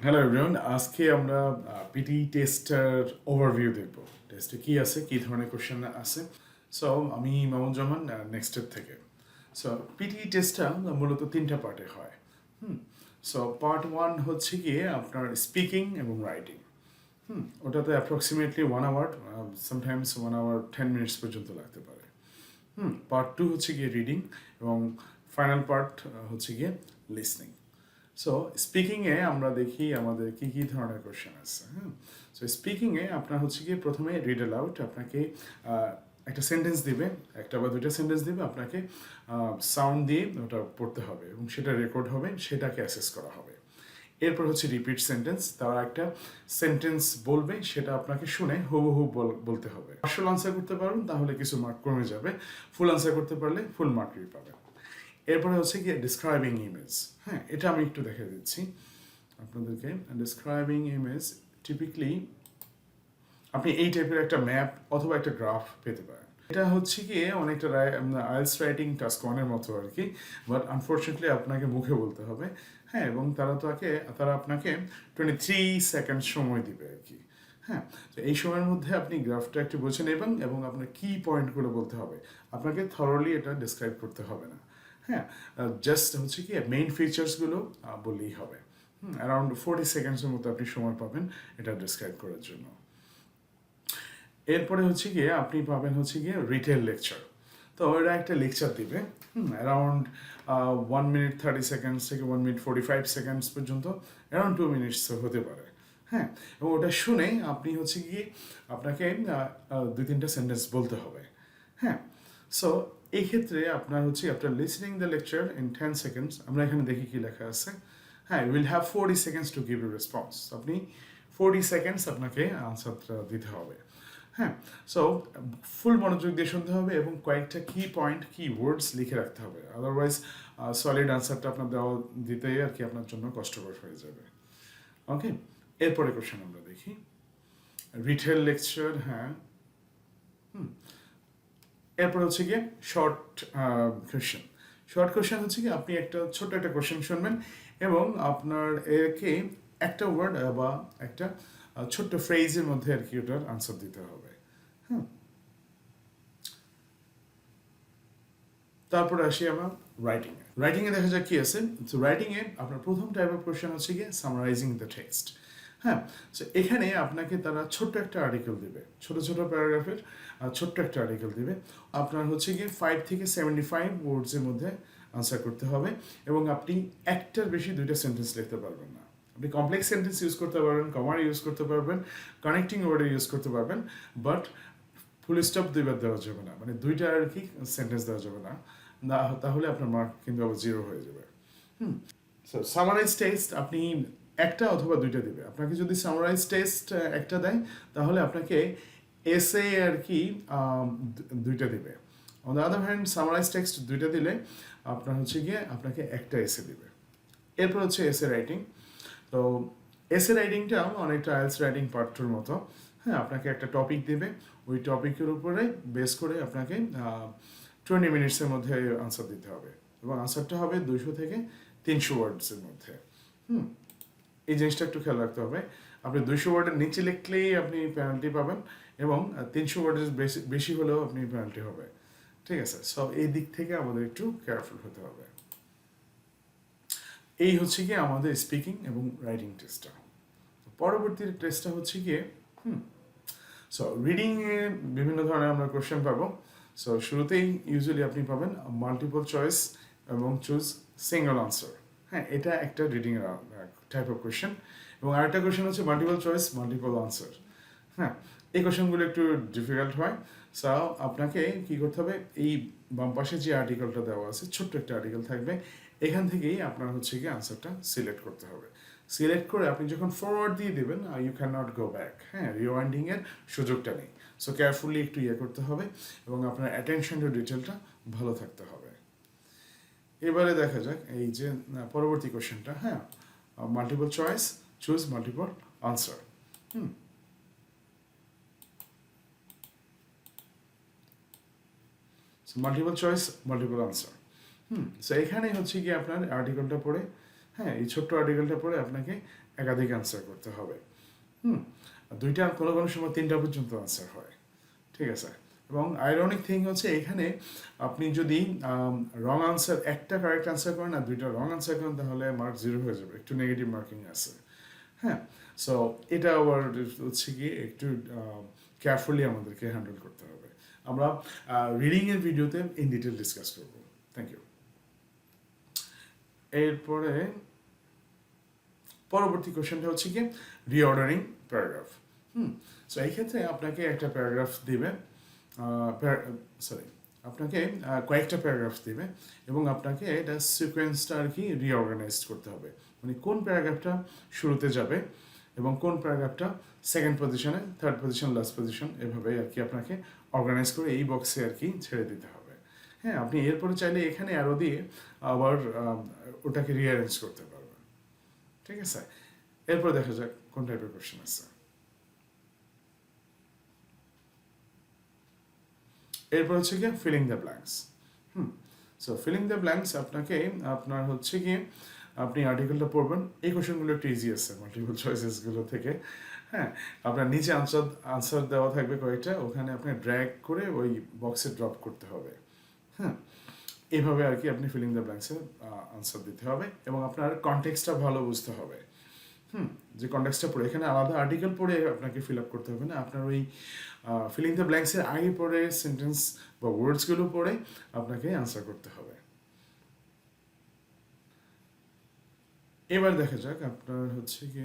Hello everyone, আজকে আমরা PT টেস্টের ওভারভিউ দেখব। টেস্টে কি আছে, কি ধরনের কোশ্চেন আছে। সো আমি মামুজ্জামান, নেক্সটের থেকে। সো পিটি টেস্টটা মূলত তিনটা পার্টে হয়। সো পার্ট ওয়ান হচ্ছে গিয়ে আপনার স্পিকিং এবং রাইটিং। ওটাতে approximately 1 hour, sometimes 1 hour 10 minutes পর্যন্ত লাগতে পারে। পার্ট টু হচ্ছে গিয়ে রিডিং এবং ফাইনাল পার্ট হচ্ছে গিয়ে লিসনিং। সো স্পিকিংয়ে আমরা দেখি আমাদের কি কি ধরনের কোশ্চেন আছে। সো স্পিকিংয়ে আপনার হচ্ছে গিয়ে প্রথমে রিড অ্যালাউড, আপনাকে একটা সেন্টেন্স দিবে, একটা বা দুইটা সেন্টেন্স দিবে, আপনাকে সাউন্ড দিয়ে ওটা পড়তে হবে এবং সেটা রেকর্ড হবে, সেটাকে অ্যাসেস করা হবে। এরপর হচ্ছে রিপিট সেন্টেন্স, তারা একটা সেন্টেন্স বলবে, সেটা আপনাকে শুনে হুবহু বলতে হবে। পার্শাল আনসার করতে পারবেন তাহলে কিছু মার্ক কমে যাবে, ফুল আনসার করতে পারলে ফুল মার্কই পাবেন। এরপরে হচ্ছে কি ডিসক্রাইবিং ইমেজ। হ্যাঁ, এটা আমি একটু দেখে দিচ্ছি আপনাদেরকে। ডিসক্রাইবিং ইমেজ টিপিক্যালি আপনি এই টাইপের একটা ম্যাপ অথবা একটা গ্রাফ পেতে পারেন। এটা হচ্ছে কি অনেকটা আইএলটিএস রাইটিং টাস্ক ওয়ানের মতো আর কি, বাট আনফর্চুনেটলি আপনাকে মুখে বলতে হবে। হ্যাঁ, এবং তারা আপনাকে 23 সেকেন্ড সময় দিবে আর কি। হ্যাঁ, তো এই সময়ের মধ্যে আপনি গ্রাফটা একটু বুঝে নেবেন এবং আপনার কি পয়েন্টগুলো বলতে হবে, আপনাকে থরলি এটা ডিসক্রাইব করতে হবে না। হ্যাঁ, জাস্ট হচ্ছে কি মেইন ফিচার্সগুলো বললেই হবে। অ্যারাউন্ড 40 সেকেন্ডসের মতো আপনি সময় পাবেন এটা ডিসক্রাইব করার জন্য। এরপরে হচ্ছে গিয়ে আপনি পাবেন হচ্ছে গিয়ে রিটেল লেকচার। তো ওরা একটা লেকচার দিবে অ্যারাউন্ড 1 মিনিট 30 সেকেন্ডস থেকে 1 মিনিট 45 সেকেন্ডস পর্যন্ত, অ্যারাউন্ড 2 মিনিটস হতে পারে। হ্যাঁ, এবং ওটা শুনে আপনি হচ্ছে গিয়ে আপনাকে 2-3টা সেন্টেন্স বলতে হবে। হ্যাঁ, সো এই ক্ষেত্রে আপনার হচ্ছে after listening the lecture in 10 seconds, আমরা এখানে দেখি কি লেখা আছে। হ্যাঁ, will have 40 seconds to give you response. আপনি 40 সেকেন্ডস আপনাকে আনসারটা দিতে হবে। হ্যাঁ, সো ফুল মনোযোগ দিয়ে শুনতে হবে এবং কয়েকটা কি পয়েন্ট, কি ওয়ার্ডস লিখে রাখতে হবে, আদারওয়াইজ সলিড আনসারটা আপনার দিতে আর কি আপনার জন্য কষ্টকর হয়ে যাবে। ওকে, এরপরে কোশ্চেন আমরা দেখি রিটেল লেকচার। হ্যাঁ, এরপর হচ্ছে গিয়ে শর্ট কোশ্চেন। শর্ট কোশ্চেন হচ্ছে কি আপনি একটা ছোট্ট একটা কোশ্চেন শুনবেন এবং আপনার একে একটা ওয়ার্ড বা একটা ছোট্ট ফ্রেজের মধ্যে আর কি ওটার আনসার দিতে হবে। হ্যাঁ, তারপরে আসি আমরা রাইটিংয়ে। রাইটিংয়ে দেখা যাক কি আছে। তো রাইটিংয়ে আপনার প্রথম টাইপ অফ কোশ্চেন হচ্ছে গিয়ে সামারাইজিং দ্য টেক্সট। হ্যাঁ, সো এখানে আপনাকে তারা ছোট্ট একটা আর্টিকেল দিবে, ছোট ছোট প্যারাগ্রাফের ছোট্ট একটা আর্টিকেল দিবে। আপনার হচ্ছে গিয়ে 5 থেকে 75 ওয়ার্ডসের মধ্যে আনসার করতে হবে এবং আপনি একটার বেশি 2টা সেন্টেন্স লিখতে পারবেন না। আপনি কমপ্লেক্স সেন্টেন্স ইউজ করতে পারবেন, কমার ইউজ করতে পারবেন, কানেক্টিং ওয়ার্ড ইউজ করতে পারবেন, বাট ফুল স্টপ দুইবার দেওয়া যাবে না, মানে দুইটা আর কি সেন্টেন্স দেওয়া যাবে না, তাহলে আপনার মার্ক কিন্তু আবার 0 হয়ে যাবে। সো সামারাইজ টেস্ট আপনি একটা অথবা 2টা দিবে। আপনাকে যদি সামারাইজ টেস্ট একটা দেয় তাহলে আপনাকে এসে আর কি 2টা দিবে। On the other hand summarise text 2টা দিলে আপনার হচ্ছে গিয়ে আপনাকে একটা এসে দিবে। এরপর হচ্ছে এসে রাইটিং। তো এসে রাইটিংটা অনেকটা আইএলটিএস রাইটিং পার্ট টুর মতো। হ্যাঁ, আপনাকে একটা টপিক দেবে, ওই টপিকের উপরে বেস করে আপনাকে 20 মিনিটসের মধ্যে আনসার দিতে হবে এবং আনসারটা হবে 200 থেকে 300 ওয়ার্ডসের মধ্যে। এই জিনিসটা একটু খেয়াল রাখতে হবে। আপনি 200 ওয়ার্ডের নিচে লিখলেই আপনি পেনাল্টি পাবেন এবং 300 ওয়ার্ডের বেশি হলেও আপনি পেনাল্টি হবে। ঠিক আছে, সো এই দিক থেকে আমাদের একটু কেয়ারফুল হতে হবে। এই হচ্ছে গিয়ে আমাদের স্পিকিং এবং রাইটিং টেস্টটা। পরবর্তী টেস্টটা হচ্ছে গিয়ে সো রিডিংয়ে বিভিন্ন ধরনের আমরা কোশ্চেন পাবো। সো শুরুতেই ইউজুয়ালি আপনি পাবেন মাল্টিপল চয়েস এবং চুজ সিঙ্গল আনসার। হ্যাঁ, এটা একটা রিডিংয়ের টাইপ অফ কোশ্চেন। এবং আরেকটা কোশ্চেন হচ্ছে মাল্টিপল চয়েস মাল্টিপল আনসার। হ্যাঁ, এই কোশ্চেনগুলো একটু ডিফিকাল্ট হয়। সো আপনাকে কী করতে হবে, এই বাম পাশে যে আর্টিকেলটা দেওয়া আছে ছোট্ট একটা আর্টিকেল থাকবে, এখান থেকেই আপনার হচ্ছে গিয়ে আনসারটা সিলেক্ট করতে হবে। সিলেক্ট করে আপনি যখন ফরওয়ার্ড দিয়ে দেবেন you can not go back. হ্যাঁ, রিওয়াইন্ডিংয়ের সুযোগটা নেই। সো কেয়ারফুলি একটু করতে হবে এবং আপনার অ্যাটেনশন টু ডিটেলটা ভালো থাকতে হবে। এবারে দেখা যাক এই যে পরবর্তী কোশ্চেনটা। হ্যাঁ, multiple choice choose multiple answer. Multiple choice multiple answer. So এখানে হচ্ছে কি আপনার আর্টিকেলটা পড়ে, হ্যাঁ, এই ছোট্ট আর্টিকেলটা পড়ে আপনাকে একাধিক আনসার করতে হবে। হুম, দুইটা কোনো কোনো সময় তিনটা পর্যন্ত আনসার হয়, ঠিক আছে। এবং আইরনিক থিং হচ্ছে এখানে আপনি যদি রং আনসার, একটা কারেক্ট আনসার করেন আর দুইটা রং আনসার করেন, তাহলে মার্ক 0 হয়ে যাবে, একটু নেগেটিভ মার্কিং আছে। হ্যাঁ, সো এটা আবার হচ্ছে কি একটু কেয়ারফুলি আমাদেরকে হ্যান্ডেল করতে হবে। আমরা রিডিংয়ের ভিডিওতে ইন ডিটেল ডিসকাস করব। Thank you. এরপরে পরবর্তী কোশ্চেনটা হচ্ছে কি রিঅর্ডারিং প্যারাগ্রাফ। সো এই ক্ষেত্রে আপনাকে একটা প্যারাগ্রাফ দিবে, সরি, আপনাকে কয়েকটা প্যারাগ্রাফ দিবে এবং আপনাকে এটা সিকোয়েন্সটা আর কি রিঅর্গানাইজ করতে হবে, মানে কোন প্যারাগ্রাফটা শুরুতে যাবে এবং কোন প্যারাগ্রাফটা সেকেন্ড পজিশনে, থার্ড পজিশন, লাস্ট পজিশন, এভাবে আর কি আপনাকে অর্গানাইজ করে এই বক্সে আর কি ছেড়ে দিতে হবে। হ্যাঁ, আপনি এরপরে চাইলে এখানে আরও দিয়ে আবার ওটাকে রিঅ্যারেঞ্জ করতে পারবেন, ঠিক আছে। এরপর দেখা যাক কোন টাইপের কোশ্চেন আছে। এরপর হচ্ছে গিয়ে filling the blanks. So filling the blanks আপনাকে আপনার হচ্ছে গিয়ে আপনি আর্টিকেলটা পড়বেন, এই কোশ্চেনগুলো একটু ইজি আছে মাল্টিপল চয়েসেসগুলো থেকে। হ্যাঁ, আপনার নিচে আনসার দেওয়া থাকবে কয়েকটা, ওখানে আপনি ড্র্যাগ করে ওই বক্সে ড্রপ করতে হবে। হ্যাঁ, এইভাবে আর কি আপনি ফিলিং দ্য ব্ল্যাঙ্কসের আনসার দিতে হবে এবং আপনার কনটেক্সটটা ভালো বুঝতে হবে। যে কনটেক্সটটা পড়ে, এখানে আলাদা আর্টিকেল পড়ে আপনাকে ফিল আপ করতে হবে না, আপনার ওই ফিলিং দ্য ব্ল্যাঙ্কসের আগে পড়ে সেন্টেন্স বা ওয়ার্ডসগুলো পড়ে আপনাকে আনসার করতে হবে। এবার দেখা যাক আপনার হচ্ছে কি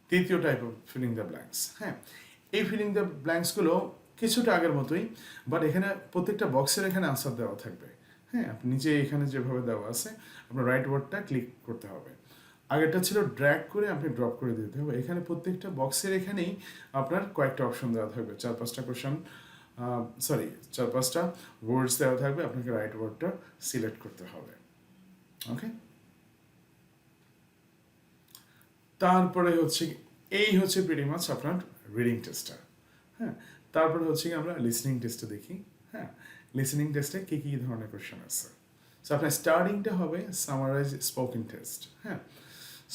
তৃতীয় type of filling the blanks. হ্যাঁ, এই ফিলিং দ্য ব্ল্যাঙ্কসগুলো কিছুটা আগের মতোই, বাট এখানে প্রত্যেকটা বক্সের এখানে আনসার দেওয়া থাকবে। হ্যাঁ, আপনি নিচে এখানে যেভাবে দেওয়া আছে আপনার রাইট ওয়ার্ডটা ক্লিক করতে হবে। আগেরটা ছিল ড্র্যাগ করে আপনি ড্রপ করে দিতে হবে। এখানে প্রত্যেকটা বক্সের এখানেই আপনার কয়েকটা অপশন দেওয়া থাকবে, 4-5টা কোশ্চেন, সরি 4-5টা ওয়ার্ডস দেওয়া থাকবে, আপনাকে রাইট ওয়ার্ডটা সিলেক্ট করতে হবে। ওকে, তারপরে হচ্ছে এই হচ্ছে প্রিটি মাচ আপনার রিডিং টেস্টটা। হ্যাঁ, তারপরে হচ্ছে কি আমরা লিসনিং টেস্টে দেখি। হ্যাঁ, লিসনিং টেস্টে কী কী ধরনের কোশ্চেন আছে। সো আপনার স্টার্টিংটা হবে সামারাইজ স্পোকেন টেস্ট। হ্যাঁ,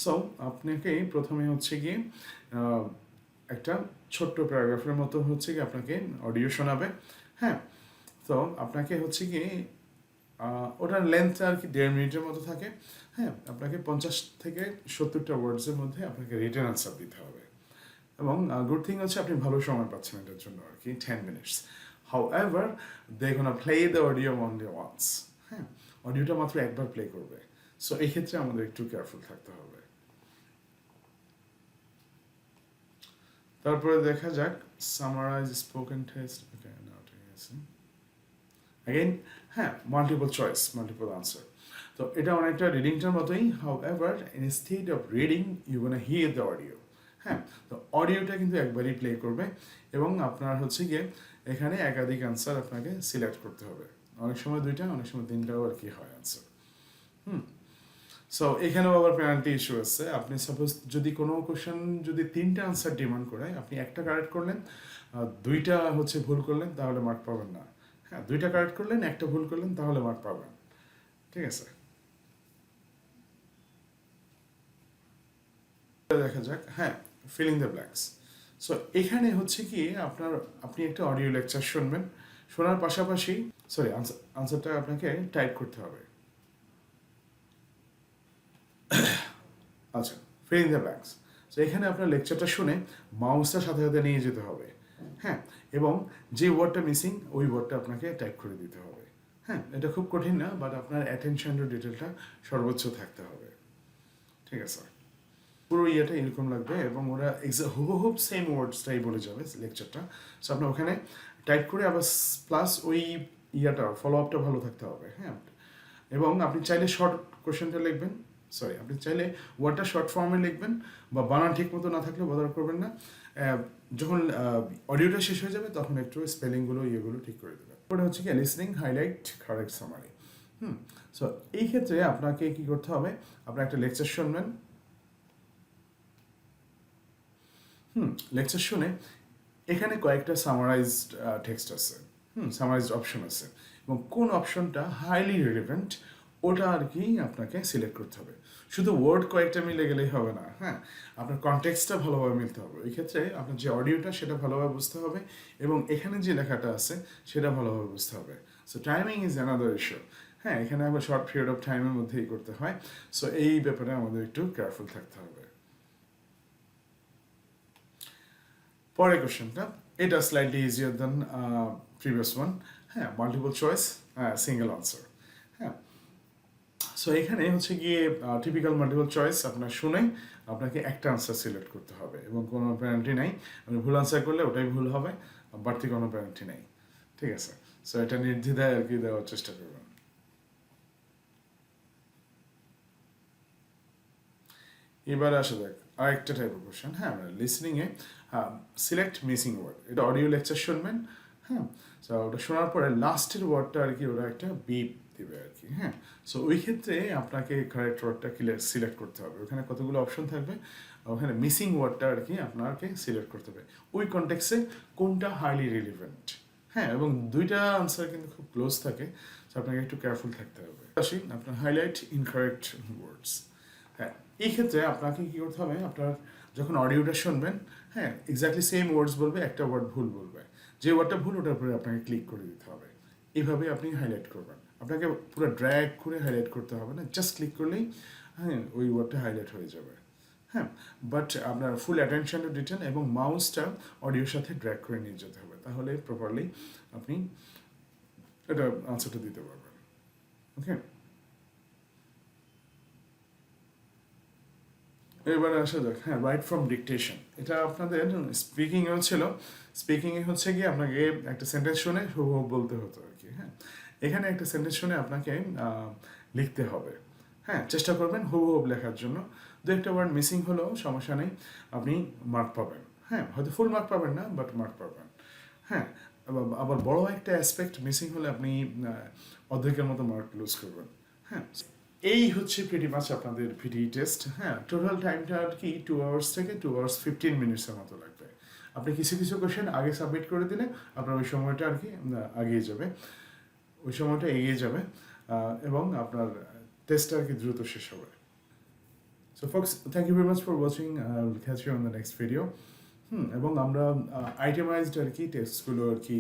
সো আপনাকে প্রথমে হচ্ছে গিয়ে একটা ছোট্ট প্যারাগ্রাফের মতো হচ্ছে কি আপনাকে অডিও শোনাবে। হ্যাঁ, তো আপনাকে হচ্ছে কি ওটার লেন্থটা আর কি 1.5 মিনিটের মতো থাকে। হ্যাঁ, আপনাকে 50 থেকে 70টা ওয়ার্ডসের মধ্যে আপনাকে রিটেন আনসার দিতে হবে এবং গুড থিং হচ্ছে আপনি ভালো সময় পাচ্ছেন এটার জন্য আর কি 10 minutes. However they gonna play the audio only once. হ্যাঁ, অডিওটা মাত্র একবার প্লে করবে, সো এই ক্ষেত্রে আমাদের একটু কেয়ারফুল থাকতে হবে। তারপরে দেখা যাক সামারাইজ স্পোকেন টেস্ট। ওকে, নাও ঠিক আছে। অ্যাগেন হ্যাঁ, মাল্টিপল চয়েস, মাল্টিপল আনসার। তো এটা অনেকটা রিডিংটার মতোই, however instead of reading you gonna hear the audio. হ্যাঁ, তো অডিওটা কিন্তু একবারই প্লে করবে এবং আপনার হচ্ছে গিয়ে এখানে একাধিক আনসার আপনাকে সিলেক্ট করতে হবে, অনেক সময় 2টা, অনেক সময় 3টাও আর কি হয় আনসার। সো এখানেও আবার পেনাল্টি ইস্যু আছে। আপনি সাপোজ যদি কোনো কোশ্চেন যদি 3টা আনসার ডিমান্ড করে, আপনি একটা কারেক্ট করলেন, 2টা হচ্ছে ভুল করলেন, তাহলে মার্ক পাবেন না। হ্যাঁ, 2টা কারেক্ট করলেন, একটা ভুল করলেন, তাহলে মার্ক পাবেন, ঠিক আছে। দেখা যাক, হ্যাঁ, ফিলিং দ্য ব্ল্যাঙ্কস। সো এখানে হচ্ছে কি আপনি একটা অডিও লেকচার শুনবেন, শোনার পাশাপাশি সরি আনসারটা আপনাকে টাইপ করতে হবে। আচ্ছা, ফিলিং দ্য ব্ল্যাঙ্কস। সো এখানে আপনার লেকচারটা শুনে মাউসটা সাথে সাথে নিয়ে যেতে হবে। হ্যাঁ, এবং যে ওয়ার্ডটা মিসিং ওই ওয়ার্ডটা আপনাকে টাইপ করে দিতে হবে। হ্যাঁ, এটা খুব কঠিন না, বাট আপনার অ্যাটেনশন টু ডিটেলটা সর্বোচ্চ থাকতে হবে, ঠিক আছে। পুরো ইয়েটা এরকম লাগবে এবং ওরা হুবহুব সেম ওয়ার্ডসটাই বলে যাবে লেকচারটা। সো আপনার ওখানে টাইপ করে আবার প্লাস ওই ইয়াটা ফলো আপটা ভালো থাকতে হবে। হ্যাঁ, এবং আপনি চাইলে শর্ট কোশ্চেনটা লিখবেন, সরি আপনি চাইলে ওয়ার্ডটা শর্ট ফর্মে লিখবেন বা বানান ঠিক মতো না থাকলে বদার করবেন না। যখন অডিওটা শেষ হয়ে যাবে তখন একটু স্পেলিংগুলো ইয়েগুলো ঠিক করে দেবেন। পরে হচ্ছে কি listening, highlight, correct summary. So এই ক্ষেত্রে আপনাকে কি করতে হবে, আপনার একটা লেকচার শুনবেন। লেকচার শুনে এখানে কয়েকটা সামারাইজড টেক্সট আছে, সামারাইজড অপশন আছে এবং কোন অপশনটা হাইলি রিলেভেন্ট ওটা আর কি আপনাকে সিলেক্ট করতে হবে। শুধু ওয়ার্ড কয়েকটা মিলে গেলেই হবে না, হ্যাঁ, আপনার কনটেক্সটটা ভালোভাবে মিলতে হবে। এই ক্ষেত্রে আপনার যে অডিওটা সেটা ভালোভাবে বুঝতে হবে এবং এখানে যে লেখাটা আছে সেটা ভালোভাবে বুঝতে হবে। So timing is another issue. হ্যাঁ, এখানে আবার শর্ট পিরিয়ড অফ টাইমের মধ্যেই করতে হয়। সো এই ব্যাপারে আমাদের একটু কেয়ারফুল থাকতে হবে। পরের কোশ্চেনটা, এটা স্লাইটলি ইজিয়ার দেন প্রিভিয়াস ওয়ান। হ্যাঁ, মাল্টিপল চয়েস, সিঙ্গেল আনসার। হ্যাঁ, সো এখানে হচ্ছে গিয়ে টিপিক্যাল মাল্টিপল চয়েস আপনার শুনে আপনাকে একটা আনসার সিলেক্ট করতে হবে এবং কোনো পেনাল্টি নাই। আপনি ভুল আনসার করলে ওটাই ভুল হবে, বাড়তি কোনো পেনাল্টি নেই। ঠিক আছে, সো এটা নির্দ্বিধায় আর কি দেওয়ার চেষ্টা করবেন। এবার আসা যাক আরেকটা টাইপের কোশ্চেন। হ্যাঁ, আমরা লিসনিংয়ে সিলেক্ট মিসিং ওয়ার্ড, এটা অডিও লেকচার শুনবেন। হ্যাঁ, সো ওটা শোনার পরে লাস্টের ওয়ার্ডটা আর কি ওরা একটা বিপ দিবে আর কি। হ্যাঁ, সো ওই ক্ষেত্রে আপনাকে কারেক্ট ওয়ার্ডটা সিলেক্ট করতে হবে। ওখানে কতগুলো অপশন থাকবে, ওখানে মিসিং ওয়ার্ডটা আর কি আপনাকে সিলেক্ট করতে হবে ওই কনটেক্সে কোনটা হাইলি রিলিভেন্ট। হ্যাঁ, এবং দুইটা আনসার কিন্তু খুব ক্লোজ থাকে, সো আপনাকে একটু কেয়ারফুল থাকতে হবে। আসি আপনার হাইলাইট ইনকারেক্ট ওয়ার্ডস। হ্যাঁ, এই ক্ষেত্রে আপনাকে কী করতে হবে, আপনার যখন অডিওটা শুনবেন, হ্যাঁ, এক্স্যাক্টলি সেম ওয়ার্ডস বলবে, একটা ওয়ার্ড ভুল বলবে, যে ওয়ার্ডটা ভুল ওটার উপরে আপনাকে ক্লিক করে দিতে হবে। এইভাবে আপনি হাইলাইট করবেন। আপনাকে পুরো ড্র্যাগ করে হাইলাইট করতে হবে না, জাস্ট ক্লিক করলেই হ্যাঁ ওই ওয়ার্ডটা হাইলাইট হয়ে যাবে। হ্যাঁ, বাট আপনার ফুল অ্যাটেনশন টু ডিটেল এবং মাউসটা অডিওর সাথে ড্র্যাগ করে নিয়ে যেতে হবে, তাহলে প্রপারলি আপনি এটা আনসারটা দিতে পারবেন। ওকে, এবারে আসা যাক, হ্যাঁ, রাইট ফ্রম ডিকটেশন। এটা আপনাদের স্পিকিংয়েও ছিল। স্পিকিংয়ে হচ্ছে কি আপনাকে একটা সেন্টেন্স শুনে হুবহু বলতে হতো আর কি। হ্যাঁ, এখানে একটা সেন্টেন্স শুনে আপনাকে লিখতে হবে। হ্যাঁ, চেষ্টা করবেন হুবহু লেখার জন্য। দু একটা ওয়ার্ড মিসিং হলেও সমস্যা নেই, আপনি মার্ক পাবেন। হ্যাঁ, হয়তো ফুল মার্ক পাবেন না, বাট মার্ক পাবেন। হ্যাঁ, আবার বড় একটা অ্যাসপেক্ট মিসিং হলে আপনি অর্ধেকের মতো মার্ক লুজ করবেন। হ্যাঁ, এই হচ্ছে প্রিটি মাচ আপনাদের পিটি টেস্ট। হ্যাঁ, টোটাল টাইমটা আর কি 2 আওয়ার্স থেকে 2 আওয়ার্স 15 মিনিটসের মতো লাগবে। আপনি কিছু কিছু কোয়েশ্চেন আগে সাবমিট করে দিলে আপনার ওই সময়টা আর কি আগিয়ে যাবে, ওই সময়টা এগিয়ে যাবে এবং আপনার টেস্টটা আর কি দ্রুত শেষ হবে। So folks, thank you very much for watching. Will catch you on the next video. এবং আমরা আইটেমাইজড আর কি টেস্টগুলো আর কি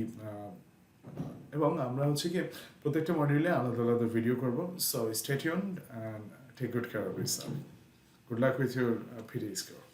এবং আমরা হচ্ছে কি প্রত্যেকটা মডিউলে আলাদা আলাদা ভিডিও করব। So stay tuned and take good care of yourself. Good luck with your PTE score.